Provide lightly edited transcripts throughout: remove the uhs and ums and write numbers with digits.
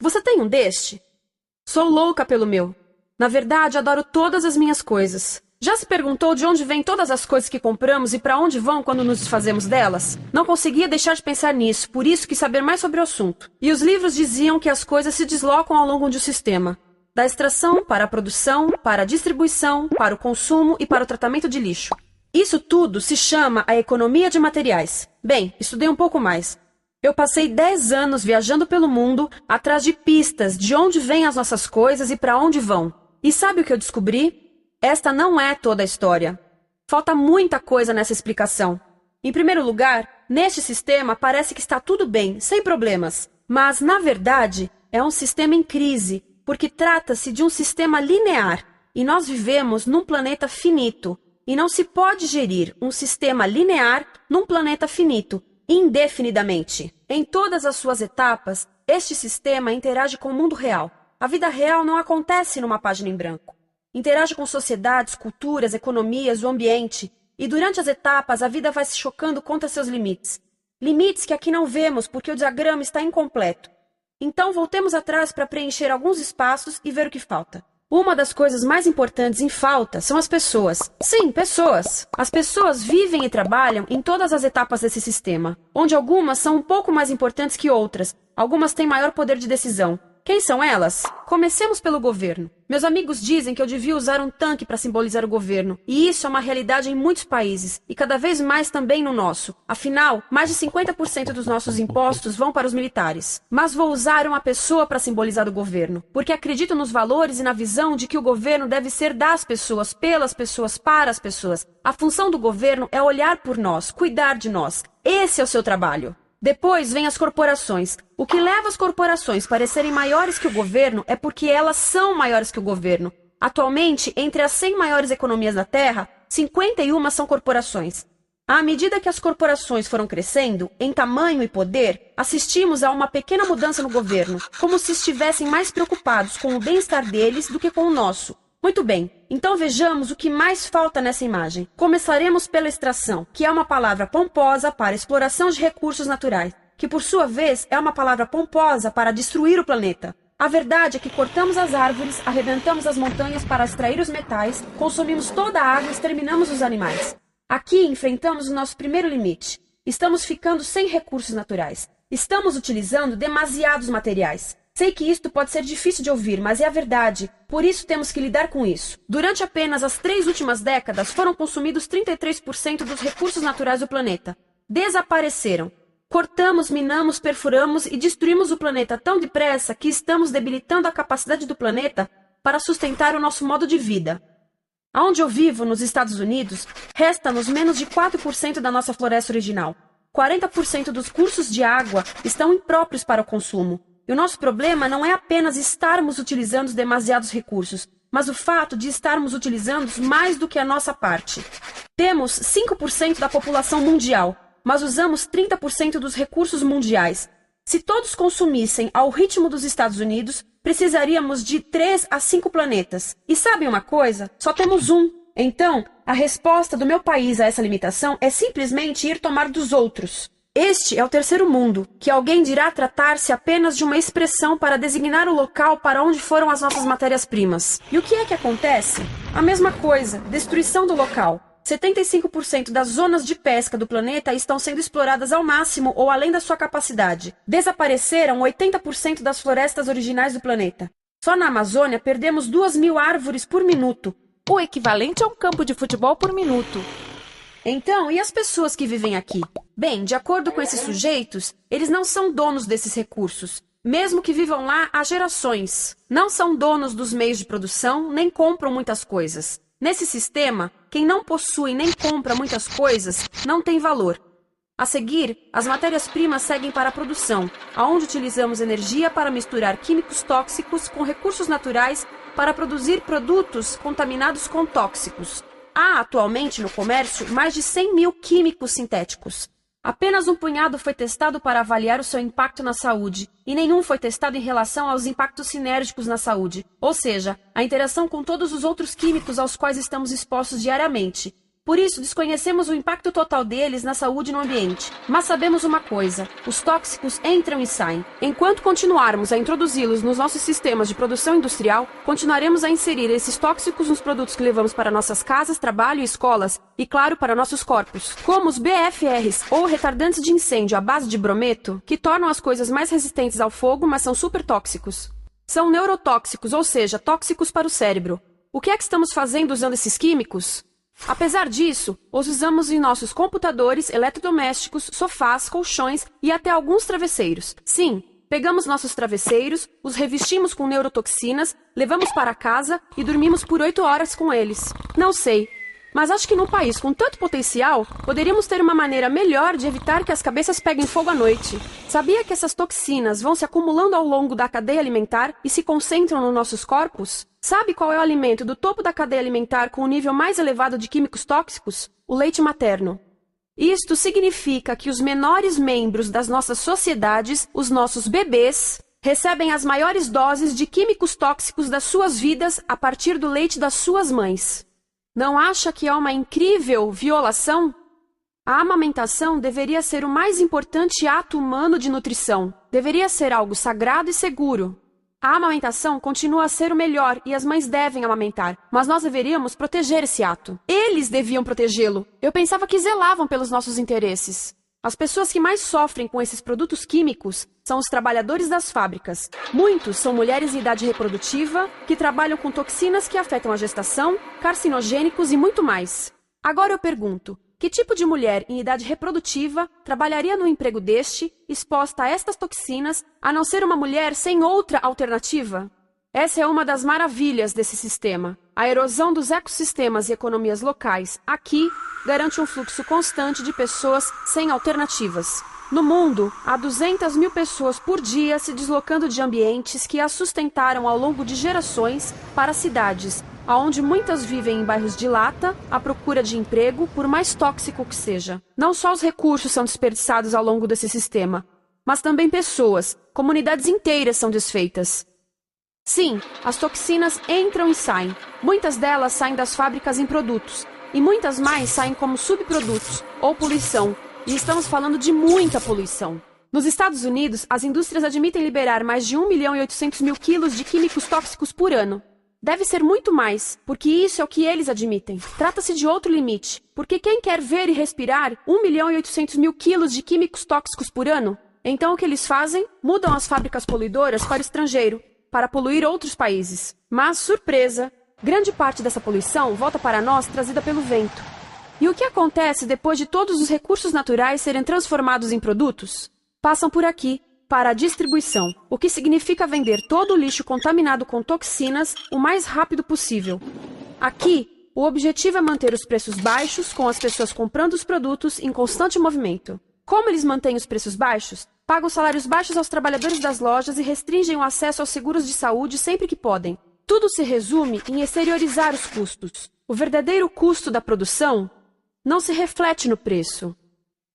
Você tem um deste? Sou louca pelo meu. Na verdade, adoro todas as minhas coisas. Já se perguntou de onde vêm todas as coisas que compramos e para onde vão quando nos desfazemos delas? Não conseguia deixar de pensar nisso, por isso quis saber mais sobre o assunto. E os livros diziam que as coisas se deslocam ao longo de um sistema. Da extração para a produção, para a distribuição, para o consumo e para o tratamento de lixo. Isso tudo se chama a economia de materiais. Bem, estudei um pouco mais. Eu passei 10 anos viajando pelo mundo atrás de pistas de onde vêm as nossas coisas e para onde vão. E sabe o que eu descobri? Esta não é toda a história. Falta muita coisa nessa explicação. Em primeiro lugar, neste sistema parece que está tudo bem, sem problemas. Mas, na verdade, é um sistema em crise, porque trata-se de um sistema linear, e nós vivemos num planeta finito, e não se pode gerir um sistema linear num planeta finito, indefinidamente. Em todas as suas etapas, este sistema interage com o mundo real. A vida real não acontece numa página em branco. Interage com sociedades, culturas, economias, o ambiente, e durante as etapas a vida vai se chocando contra seus limites. Limites que aqui não vemos porque o diagrama está incompleto. Então voltemos atrás para preencher alguns espaços e ver o que falta. Uma das coisas mais importantes em falta são as pessoas. Sim, pessoas. As pessoas vivem e trabalham em todas as etapas desse sistema, onde algumas são um pouco mais importantes que outras, algumas têm maior poder de decisão. Quem são elas? Comecemos pelo governo. Meus amigos dizem que eu devia usar um tanque para simbolizar o governo, e isso é uma realidade em muitos países, e cada vez mais também no nosso. Afinal, mais de 50% dos nossos impostos vão para os militares. Mas vou usar uma pessoa para simbolizar o governo, porque acredito nos valores e na visão de que o governo deve ser das pessoas, pelas pessoas, para as pessoas. A função do governo é olhar por nós, cuidar de nós. Esse é o seu trabalho. Depois vem as corporações. O que leva as corporações a parecerem maiores que o governo é porque elas são maiores que o governo. Atualmente, entre as 100 maiores economias da Terra, 51 são corporações. À medida que as corporações foram crescendo, em tamanho e poder, assistimos a uma pequena mudança no governo, como se estivessem mais preocupados com o bem-estar deles do que com o nosso. Muito bem, então vejamos o que mais falta nessa imagem. Começaremos pela extração, que é uma palavra pomposa para exploração de recursos naturais, que por sua vez é uma palavra pomposa para destruir o planeta. A verdade é que cortamos as árvores, arrebentamos as montanhas para extrair os metais, consumimos toda a água e exterminamos os animais. Aqui enfrentamos o nosso primeiro limite. Estamos ficando sem recursos naturais. Estamos utilizando demasiados materiais. Sei que isto pode ser difícil de ouvir, mas é a verdade. Por isso temos que lidar com isso. Durante apenas as 3 últimas décadas, foram consumidos 33% dos recursos naturais do planeta. Desapareceram. Cortamos, minamos, perfuramos e destruímos o planeta tão depressa que estamos debilitando a capacidade do planeta para sustentar o nosso modo de vida. Onde eu vivo, nos Estados Unidos, resta-nos menos de 4% da nossa floresta original. 40% dos cursos de água estão impróprios para o consumo. E o nosso problema não é apenas estarmos utilizando demasiados recursos, mas o fato de estarmos utilizando mais do que a nossa parte. Temos 5% da população mundial, mas usamos 30% dos recursos mundiais. Se todos consumissem ao ritmo dos Estados Unidos, precisaríamos de 3 a 5 planetas. E sabem uma coisa? Só temos um. Então, a resposta do meu país a essa limitação é simplesmente ir tomar dos outros. Este é o terceiro mundo, que alguém dirá tratar-se apenas de uma expressão para designar o local para onde foram as nossas matérias-primas. E o que é que acontece? A mesma coisa, destruição do local. 75% das zonas de pesca do planeta estão sendo exploradas ao máximo ou além da sua capacidade. Desapareceram 80% das florestas originais do planeta. Só na Amazônia perdemos 2.000 árvores por minuto, o equivalente a um campo de futebol por minuto. Então, e as pessoas que vivem aqui? Bem, de acordo com esses sujeitos, eles não são donos desses recursos. Mesmo que vivam lá há gerações. Não são donos dos meios de produção, nem compram muitas coisas. Nesse sistema, quem não possui nem compra muitas coisas não tem valor. A seguir, as matérias-primas seguem para a produção, onde utilizamos energia para misturar químicos tóxicos com recursos naturais para produzir produtos contaminados com tóxicos. Há atualmente no comércio mais de 100.000 químicos sintéticos. Apenas um punhado foi testado para avaliar o seu impacto na saúde, e nenhum foi testado em relação aos impactos sinérgicos na saúde, ou seja, a interação com todos os outros químicos aos quais estamos expostos diariamente. Por isso, desconhecemos o impacto total deles na saúde e no ambiente. Mas sabemos uma coisa: os tóxicos entram e saem. Enquanto continuarmos a introduzi-los nos nossos sistemas de produção industrial, continuaremos a inserir esses tóxicos nos produtos que levamos para nossas casas, trabalho e escolas, e claro, para nossos corpos. Como os BFRs, ou retardantes de incêndio à base de brometo, que tornam as coisas mais resistentes ao fogo, mas são super tóxicos. São neurotóxicos, ou seja, tóxicos para o cérebro. O que é que estamos fazendo usando esses químicos? Apesar disso, os usamos em nossos computadores, eletrodomésticos, sofás, colchões e até alguns travesseiros. Sim, pegamos nossos travesseiros, os revestimos com neurotoxinas, levamos para casa e dormimos por 8 horas com eles. Não sei, mas acho que num país com tanto potencial, poderíamos ter uma maneira melhor de evitar que as cabeças peguem fogo à noite. Sabia que essas toxinas vão se acumulando ao longo da cadeia alimentar e se concentram nos nossos corpos? Sabe qual é o alimento do topo da cadeia alimentar com o nível mais elevado de químicos tóxicos? O leite materno. Isto significa que os menores membros das nossas sociedades, os nossos bebês, recebem as maiores doses de químicos tóxicos das suas vidas a partir do leite das suas mães. Não acha que é uma incrível violação? A amamentação deveria ser o mais importante ato humano de nutrição. Deveria ser algo sagrado e seguro. A amamentação continua a ser o melhor e as mães devem amamentar, mas nós deveríamos proteger esse ato. Eles deviam protegê-lo. Eu pensava que zelavam pelos nossos interesses. As pessoas que mais sofrem com esses produtos químicos são os trabalhadores das fábricas. Muitos são mulheres em idade reprodutiva que trabalham com toxinas que afetam a gestação, carcinogênicos e muito mais. Agora eu pergunto, que tipo de mulher em idade reprodutiva trabalharia no emprego deste, exposta a estas toxinas, a não ser uma mulher sem outra alternativa? Essa é uma das maravilhas desse sistema. A erosão dos ecossistemas e economias locais aqui garante um fluxo constante de pessoas sem alternativas. No mundo, há 200 mil pessoas por dia se deslocando de ambientes que as sustentaram ao longo de gerações para cidades, onde muitas vivem em bairros de lata, à procura de emprego, por mais tóxico que seja. Não só os recursos são desperdiçados ao longo desse sistema, mas também pessoas, comunidades inteiras são desfeitas. Sim, as toxinas entram e saem. Muitas delas saem das fábricas em produtos, e muitas mais saem como subprodutos, ou poluição. E estamos falando de muita poluição. Nos Estados Unidos, as indústrias admitem liberar mais de 1.800.000 quilos de químicos tóxicos por ano. Deve ser muito mais, porque isso é o que eles admitem. Trata-se de outro limite, porque quem quer ver e respirar 1.800.000 quilos de químicos tóxicos por ano? Então o que eles fazem? Mudam as fábricas poluidoras para o estrangeiro, para poluir outros países. Mas, surpresa, grande parte dessa poluição volta para nós trazida pelo vento. E o que acontece depois de todos os recursos naturais serem transformados em produtos? Passam por aqui, para a distribuição, o que significa vender todo o lixo contaminado com toxinas o mais rápido possível. Aqui, o objetivo é manter os preços baixos, com as pessoas comprando os produtos em constante movimento. Como eles mantêm os preços baixos? Pagam salários baixos aos trabalhadores das lojas e restringem o acesso aos seguros de saúde sempre que podem. Tudo se resume em exteriorizar os custos. O verdadeiro custo da produção não se reflete no preço.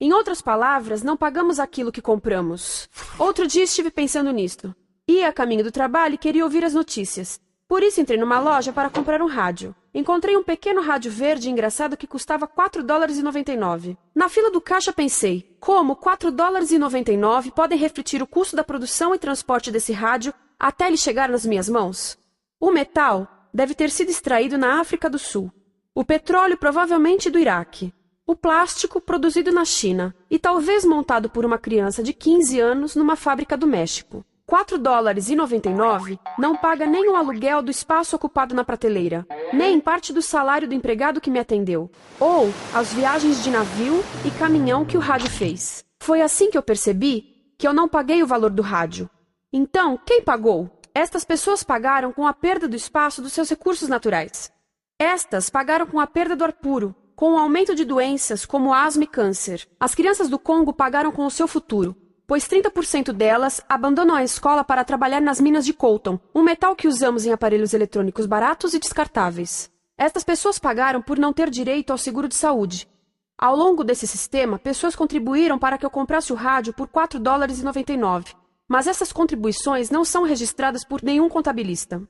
Em outras palavras, não pagamos aquilo que compramos. Outro dia estive pensando nisto. Ia a caminho do trabalho e queria ouvir as notícias. Por isso entrei numa loja para comprar um rádio. Encontrei um pequeno rádio verde engraçado que custava $4,99. Na fila do caixa pensei, como $4,99 podem refletir o custo da produção e transporte desse rádio até ele chegar nas minhas mãos? O metal deve ter sido extraído na África do Sul. O petróleo provavelmente do Iraque. O plástico produzido na China e talvez montado por uma criança de 15 anos numa fábrica do México. $4,99 não paga nem o aluguel do espaço ocupado na prateleira, nem parte do salário do empregado que me atendeu, ou as viagens de navio e caminhão que o rádio fez. Foi assim que eu percebi que eu não paguei o valor do rádio. Então, quem pagou? Estas pessoas pagaram com a perda do espaço dos seus recursos naturais. Estas pagaram com a perda do ar puro, com o aumento de doenças como asma e câncer. As crianças do Congo pagaram com o seu futuro, pois 30% delas abandonam a escola para trabalhar nas minas de coltan, um metal que usamos em aparelhos eletrônicos baratos e descartáveis. Estas pessoas pagaram por não ter direito ao seguro de saúde. Ao longo desse sistema, pessoas contribuíram para que eu comprasse o rádio por $4,99. Mas essas contribuições não são registradas por nenhum contabilista.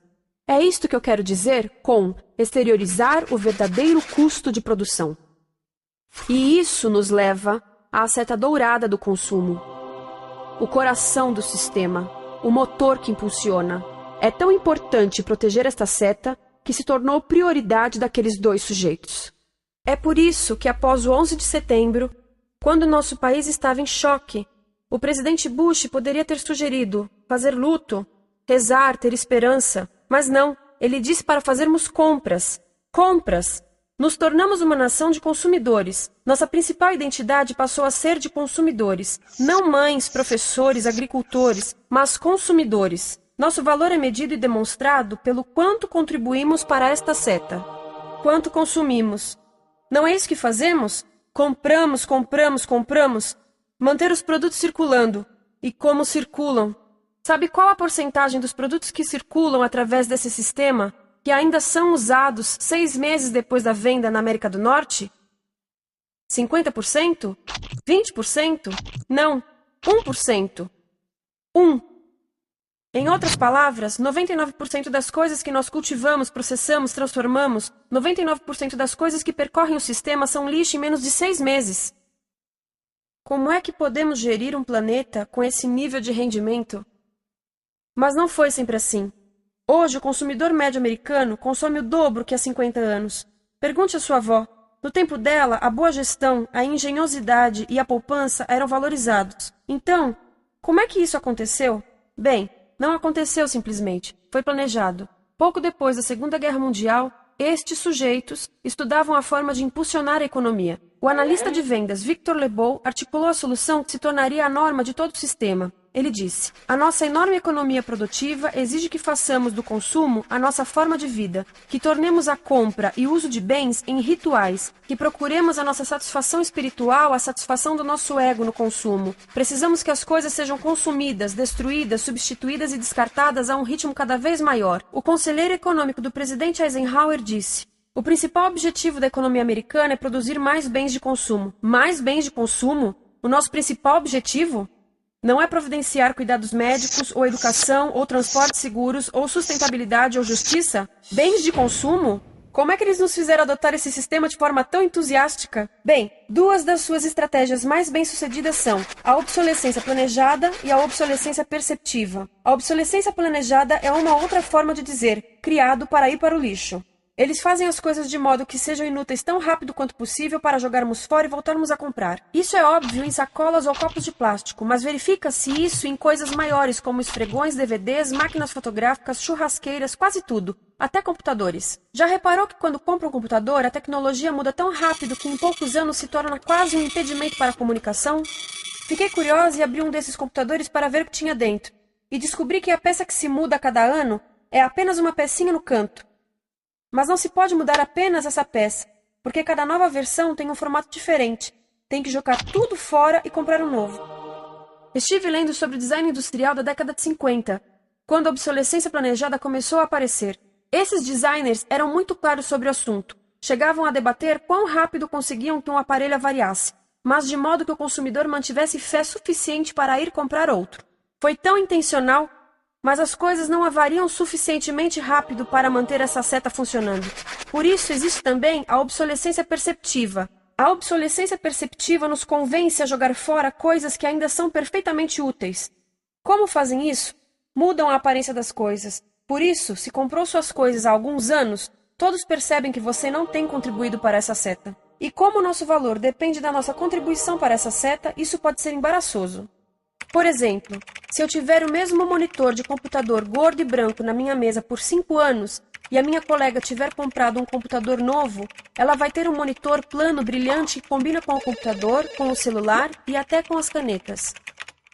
É isto que eu quero dizer com exteriorizar o verdadeiro custo de produção. E isso nos leva à seta dourada do consumo. O coração do sistema, o motor que impulsiona. É tão importante proteger esta seta que se tornou prioridade daqueles dois sujeitos. É por isso que, após o 11 de setembro, quando nosso país estava em choque, o presidente Bush poderia ter sugerido fazer luto, rezar, ter esperança, mas não, ele disse para fazermos compras. Compras! Nos tornamos uma nação de consumidores. Nossa principal identidade passou a ser de consumidores. Não mães, professores, agricultores, mas consumidores. Nosso valor é medido e demonstrado pelo quanto contribuímos para esta seta. Quanto consumimos. Não é isso que fazemos? Compramos, compramos, compramos. Manter os produtos circulando. E como circulam? Sabe qual a porcentagem dos produtos que circulam através desse sistema que ainda são usados 6 meses depois da venda na América do Norte? 50%? 20%? Não, 1%. 1. Em outras palavras, 99% das coisas que nós cultivamos, processamos, transformamos, 99% das coisas que percorrem o sistema são lixo em menos de 6 meses. Como é que podemos gerir um planeta com esse nível de rendimento? Mas não foi sempre assim. Hoje, o consumidor médio americano consome o dobro que há 50 anos. Pergunte à sua avó. No tempo dela, a boa gestão, a engenhosidade e a poupança eram valorizados. Então, como é que isso aconteceu? Bem, não aconteceu simplesmente. Foi planejado. Pouco depois da Segunda Guerra Mundial, estes sujeitos estudavam a forma de impulsionar a economia. O analista de vendas Victor Lebow articulou a solução que se tornaria a norma de todo o sistema. Ele disse: a nossa enorme economia produtiva exige que façamos do consumo a nossa forma de vida, que tornemos a compra e uso de bens em rituais, que procuremos a nossa satisfação espiritual, a satisfação do nosso ego no consumo. Precisamos que as coisas sejam consumidas, destruídas, substituídas e descartadas a um ritmo cada vez maior. O conselheiro econômico do presidente Eisenhower disse: o principal objetivo da economia americana é produzir mais bens de consumo. Mais bens de consumo? O nosso principal objetivo? Não é providenciar cuidados médicos, ou educação, ou transportes seguros, ou sustentabilidade, ou justiça? Bens de consumo? Como é que eles nos fizeram adotar esse sistema de forma tão entusiástica? Bem, 2 das suas estratégias mais bem-sucedidas são a obsolescência planejada e a obsolescência perceptiva. A obsolescência planejada é uma outra forma de dizer criado para ir para o lixo. Eles fazem as coisas de modo que sejam inúteis tão rápido quanto possível para jogarmos fora e voltarmos a comprar. Isso é óbvio em sacolas ou copos de plástico, mas verifica-se isso em coisas maiores como esfregões, DVDs, máquinas fotográficas, churrasqueiras, quase tudo, até computadores. Já reparou que quando compra um computador, a tecnologia muda tão rápido que em poucos anos se torna quase um impedimento para a comunicação? Fiquei curiosa e abri um desses computadores para ver o que tinha dentro, e descobri que a peça que se muda a cada ano é apenas uma pecinha no canto. Mas não se pode mudar apenas essa peça, porque cada nova versão tem um formato diferente. Tem que jogar tudo fora e comprar um novo. Estive lendo sobre o design industrial da década de 50, quando a obsolescência planejada começou a aparecer. Esses designers eram muito claros sobre o assunto. Chegavam a debater quão rápido conseguiam que um aparelho avariasse, mas de modo que o consumidor mantivesse fé suficiente para ir comprar outro. Foi tão intencional, mas as coisas não avariam suficientemente rápido para manter essa seta funcionando. Por isso existe também a obsolescência perceptiva. A obsolescência perceptiva nos convence a jogar fora coisas que ainda são perfeitamente úteis. Como fazem isso? Mudam a aparência das coisas. Por isso, se comprou suas coisas há alguns anos, todos percebem que você não tem contribuído para essa seta. E como o nosso valor depende da nossa contribuição para essa seta, isso pode ser embaraçoso. Por exemplo, se eu tiver o mesmo monitor de computador gordo e branco na minha mesa por 5 anos e a minha colega tiver comprado um computador novo, ela vai ter um monitor plano brilhante que combina com o computador, com o celular e até com as canetas.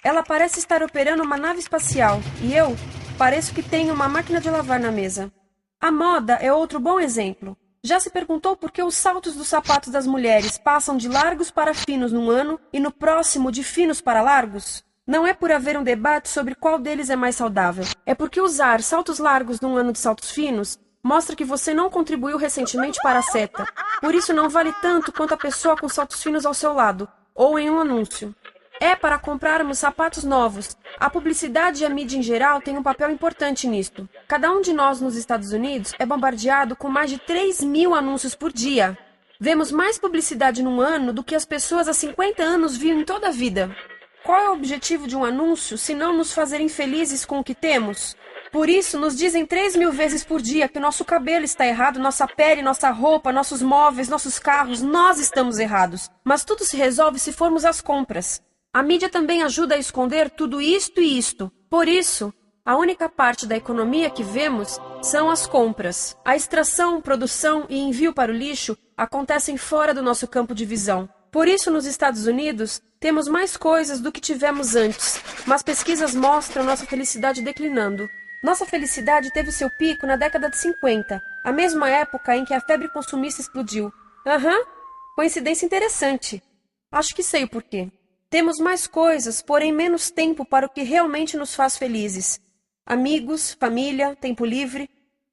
Ela parece estar operando uma nave espacial e eu pareço que tenho uma máquina de lavar na mesa. A moda é outro bom exemplo. Já se perguntou por que os saltos dos sapatos das mulheres passam de largos para finos num ano e no próximo de finos para largos? Não é por haver um debate sobre qual deles é mais saudável. É porque usar saltos largos num ano de saltos finos mostra que você não contribuiu recentemente para a seta. Por isso não vale tanto quanto a pessoa com saltos finos ao seu lado, ou em um anúncio. É para comprarmos sapatos novos. A publicidade e a mídia em geral têm um papel importante nisto. Cada um de nós nos Estados Unidos é bombardeado com mais de 3.000 anúncios por dia. Vemos mais publicidade num ano do que as pessoas há 50 anos viam em toda a vida. Qual é o objetivo de um anúncio se não nos fazerem felizes com o que temos? Por isso, nos dizem 3.000 vezes por dia que o nosso cabelo está errado, nossa pele, nossa roupa, nossos móveis, nossos carros, nós estamos errados. Mas tudo se resolve se formos às compras. A mídia também ajuda a esconder tudo isto e isto. Por isso, a única parte da economia que vemos são as compras. A extração, produção e envio para o lixo acontecem fora do nosso campo de visão. Por isso, nos Estados Unidos, temos mais coisas do que tivemos antes, mas pesquisas mostram nossa felicidade declinando. Nossa felicidade teve seu pico na década de 50, a mesma época em que a febre consumista explodiu. Coincidência interessante. Acho que sei o porquê. Temos mais coisas, porém menos tempo para o que realmente nos faz felizes. Amigos, família, tempo livre.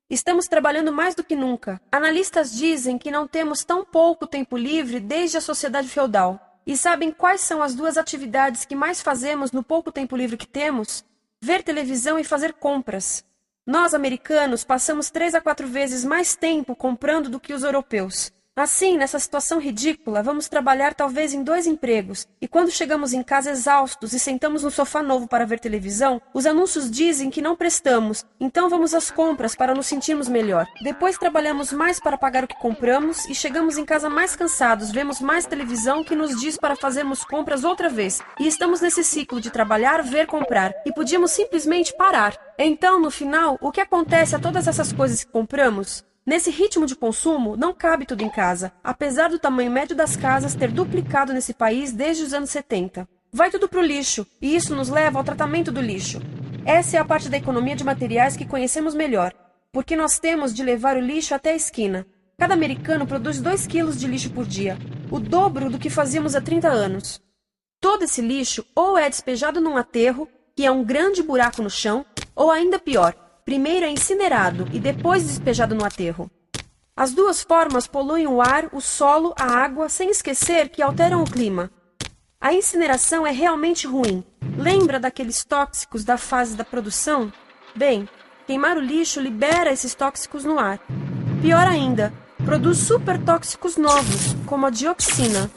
Estamos trabalhando mais do que nunca. Analistas dizem que não temos tão pouco tempo livre desde a sociedade feudal. E sabem quais são as duas atividades que mais fazemos no pouco tempo livre que temos? Ver televisão e fazer compras. Nós, americanos, passamos 3 a 4 vezes mais tempo comprando do que os europeus. Assim, nessa situação ridícula, vamos trabalhar talvez em 2 empregos, e quando chegamos em casa exaustos e sentamos no sofá novo para ver televisão, os anúncios dizem que não prestamos, então vamos às compras para nos sentirmos melhor. Depois trabalhamos mais para pagar o que compramos e chegamos em casa mais cansados, vemos mais televisão que nos diz para fazermos compras outra vez, e estamos nesse ciclo de trabalhar, ver, comprar, e podíamos simplesmente parar. Então, no final, o que acontece a todas essas coisas que compramos? Nesse ritmo de consumo, não cabe tudo em casa, apesar do tamanho médio das casas ter duplicado nesse país desde os anos 70. Vai tudo para o lixo, e isso nos leva ao tratamento do lixo. Essa é a parte da economia de materiais que conhecemos melhor, porque nós temos de levar o lixo até a esquina. Cada americano produz 2 quilos de lixo por dia, o dobro do que fazíamos há 30 anos. Todo esse lixo ou é despejado num aterro, que é um grande buraco no chão, ou ainda pior, primeiro é incinerado e depois despejado no aterro. As duas formas poluem o ar, o solo, a água, sem esquecer que alteram o clima. A incineração é realmente ruim. Lembra daqueles tóxicos da fase da produção? Bem, queimar o lixo libera esses tóxicos no ar. Pior ainda, produz supertóxicos novos, como a dioxina.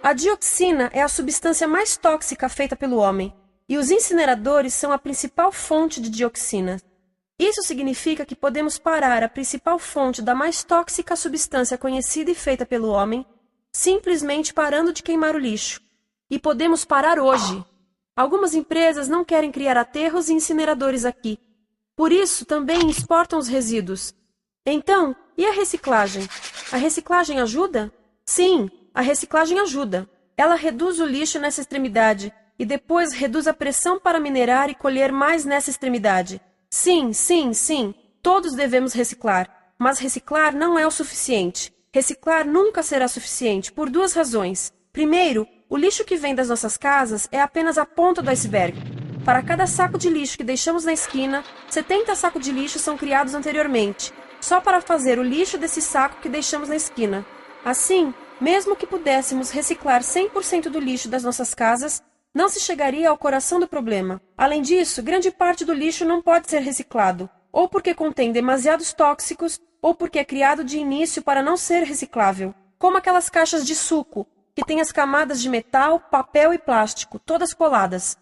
A dioxina é a substância mais tóxica feita pelo homem, e os incineradores são a principal fonte de dioxina. Isso significa que podemos parar a principal fonte da mais tóxica substância conhecida e feita pelo homem, simplesmente parando de queimar o lixo. E podemos parar hoje. Algumas empresas não querem criar aterros e incineradores aqui. Por isso, também exportam os resíduos. Então, e a reciclagem? A reciclagem ajuda? Sim, a reciclagem ajuda. Ela reduz o lixo nessa extremidade e depois reduz a pressão para minerar e colher mais nessa extremidade. Sim, todos devemos reciclar, mas reciclar não é o suficiente. Reciclar nunca será suficiente, por 2 razões. Primeiro, o lixo que vem das nossas casas é apenas a ponta do iceberg. Para cada saco de lixo que deixamos na esquina, 70 sacos de lixo são criados anteriormente, só para fazer o lixo desse saco que deixamos na esquina. Assim, mesmo que pudéssemos reciclar 100% do lixo das nossas casas, não se chegaria ao coração do problema. Além disso, grande parte do lixo não pode ser reciclado, ou porque contém demasiados tóxicos, ou porque é criado de início para não ser reciclável, como aquelas caixas de suco, que têm as camadas de metal, papel e plástico, todas coladas.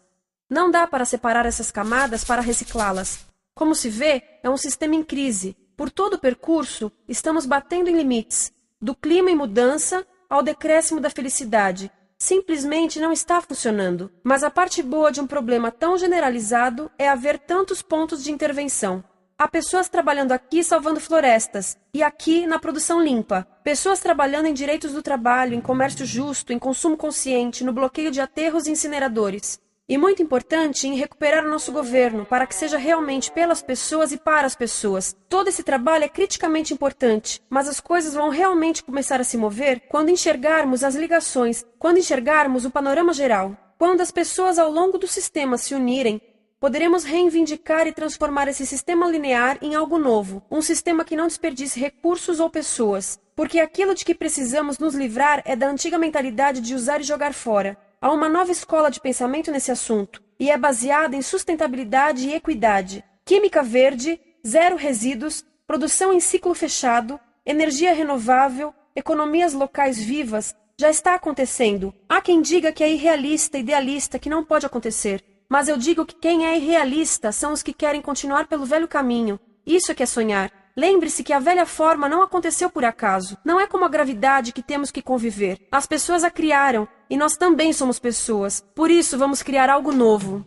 Não dá para separar essas camadas para reciclá-las. Como se vê, é um sistema em crise. Por todo o percurso, estamos batendo em limites, do clima em mudança ao decréscimo da felicidade. Simplesmente não está funcionando. Mas a parte boa de um problema tão generalizado é haver tantos pontos de intervenção. Há pessoas trabalhando aqui salvando florestas, e aqui na produção limpa. Pessoas trabalhando em direitos do trabalho, em comércio justo, em consumo consciente, no bloqueio de aterros e incineradores. E muito importante, em recuperar o nosso governo, para que seja realmente pelas pessoas e para as pessoas. Todo esse trabalho é criticamente importante, mas as coisas vão realmente começar a se mover quando enxergarmos as ligações, quando enxergarmos o panorama geral. Quando as pessoas ao longo do sistema se unirem, poderemos reivindicar e transformar esse sistema linear em algo novo, um sistema que não desperdice recursos ou pessoas, porque aquilo de que precisamos nos livrar é da antiga mentalidade de usar e jogar fora. Há uma nova escola de pensamento nesse assunto, e é baseada em sustentabilidade e equidade, química verde, 0 resíduos, produção em ciclo fechado, energia renovável, economias locais vivas, já está acontecendo. Há quem diga que é irrealista, idealista, que não pode acontecer. Mas eu digo que quem é irrealista são os que querem continuar pelo velho caminho. Isso é que é sonhar. Lembre-se que a velha forma não aconteceu por acaso. Não é como a gravidade que temos que conviver. As pessoas a criaram, e nós também somos pessoas. Por isso, vamos criar algo novo.